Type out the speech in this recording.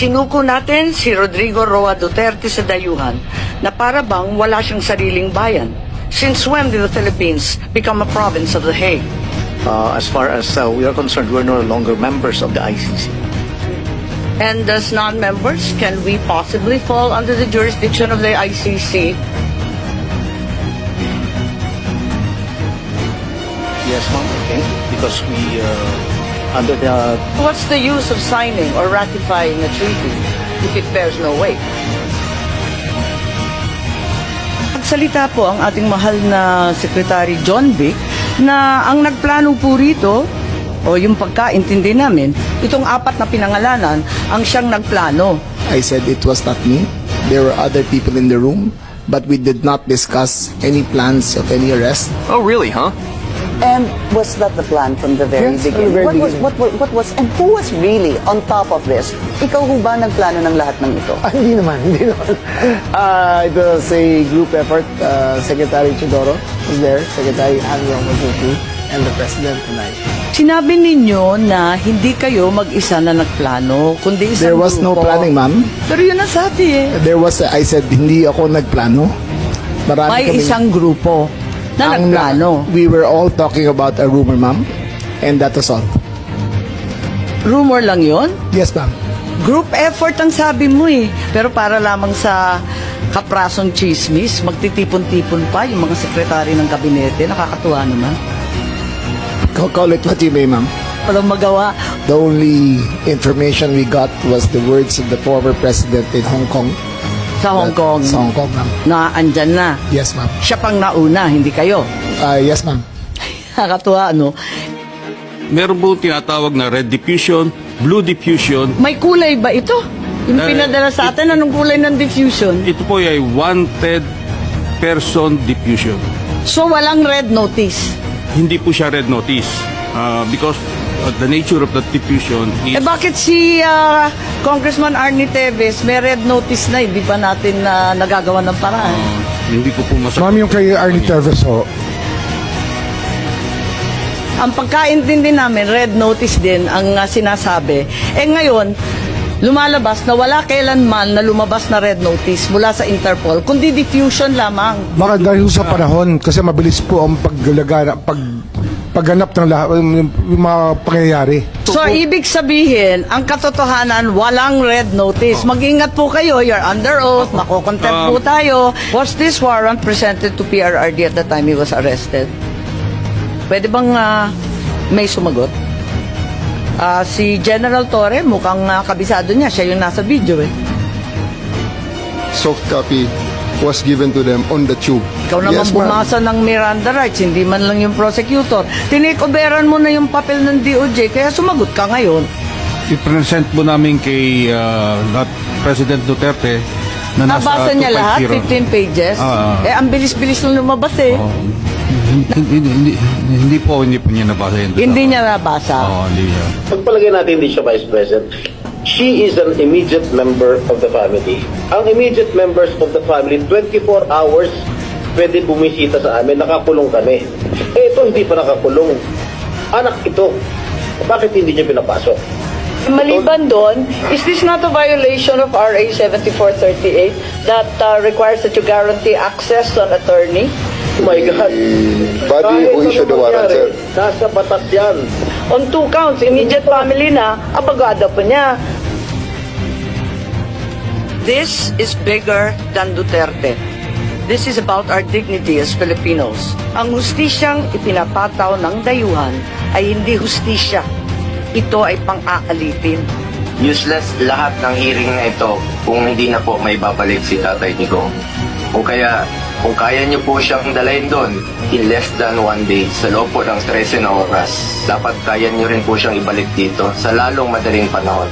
Isinuko natin si Rodrigo Roa Duterte sa dayuhan na para bang wala siyang sariling bayan. Since when did the Philippines become a province of The Hague? As far as we are concerned, we're no longer members of the ICC. And as non-members, can we possibly fall under the jurisdiction of the ICC? Yes, ma'am. Okay. Because we, under the... What's the use of signing or ratifying a treaty if it bears no weight? Nagsalita po ang ating mahal na Secretary John Vic na ang nagplano po rito, o yung pagkaintindi namin, itong apat na pinangalanan ang siyang nagplano. I said it was not me. There were other people in the room, but we did not discuss any plans of any arrest. Oh, really, huh? And was that the plan from the very Yes, from the beginning? very What was, and who was really on top of this? Ikaw ho ba nagplano ng lahat ng ito? Hindi naman. It was a group effort. Secretary Chidoro was there, Secretary Andrew Mazuki, and the President and I. Sinabi ninyo na hindi kayo mag-isa na nagplano, kundi isang There was no grupo. planning, ma'am. Pero yun ang sabi eh. There was, I said, hindi ako nagplano. Marami May kaming- isang grupo na Ang- nagplano. We were all talking about a rumor, ma'am. And that was all. Rumor lang yun? Yes, ma'am. Group effort ang sabi mo eh. Pero para lamang sa kaprasong chismis, magtitipon-tipon pa yung mga sekretary ng kabinete. Nakakatuwa naman. Call it what you may, ma'am. Walang magawa. The only information we got was the words of the former president in Hong Kong. Sa Hong Kong, Sa Hong Kong, ma'am. na andyan na. Yes, ma'am. Siya pang nauna, hindi kayo. Yes, ma'am. Nakakatuwa, ano? Meron po tinatawag na red diffusion, blue diffusion. May kulay ba ito? Yung pinadala sa atin, anong kulay ng diffusion? Ito po ay wanted person diffusion. So, walang red notice. Hindi po siya red notice because the nature of the diffusion is... Eh bakit si Congressman Arnie Teves may red notice na, hindi pa natin nagagawa ng paraan? hindi ko po masagot. Ma'am, yung kay Arnie Teves ho, Ang pagkaintindi namin, red notice din ang sinasabi. Eh ngayon, lumalabas na wala kailanman na lumabas na red notice mula sa Interpol, kundi diffusion lamang. baka dahil sa panahon, kasi mabilis po ang pagganap ng lahat, yung mga pangyayari. So, ibig sabihin, ang katotohanan, walang red notice. Mag-ingat po kayo, you're under oath, makokontempt po tayo. Was this warrant presented to PRRD at the time he was arrested? Pwede bang may sumagot? Si General Torre, mukhang kabisado niya, siya yung nasa video eh. Soft copy was given to them on the tube. Ikaw naman Yes, ma'am. bumasa ng Miranda rights, hindi man lang yung prosecutor. Tinikoberan mo na yung papel ng DOJ, kaya sumagot ka ngayon. I-present po namin kay President Duterte na nasa Nabasa niya lahat, 250. 15 pages. Ah. Ang bilis-bilis lang lumabas eh. Hindi po niya nabasa yun. Hindi niya nabasa. Hindi niya. Pagpalagay natin hindi siya vice president, she is an immediate member of the family. Ang immediate members of the family, 24 hours pwede bumisita sa amin, nakakulong kami. Eh ito hindi pa nakakulong. Anak ito. Bakit hindi niya pinapasok? Maliban doon, is this not a violation of RA 7438 that requires that you guarantee access to an attorney? Oh my God. Body who issued the warrant, sir. Nasa batas yan. On 2 counts, immediate family na, abagada pa niya. This is bigger than Duterte. This is about our dignity as Filipinos. Ang hustisyang ipinapataw ng dayuhan ay hindi hustisya. Ito ay pang-aalitin. Useless lahat ng hearing na ito kung hindi na po may babalik si Tatay Digong. Kung kaya niyo po siyang dalayin doon in less than 1 day sa loob po ng 13 na oras, dapat kaya niyo rin po siyang ibalik dito sa lalong madaling panahon.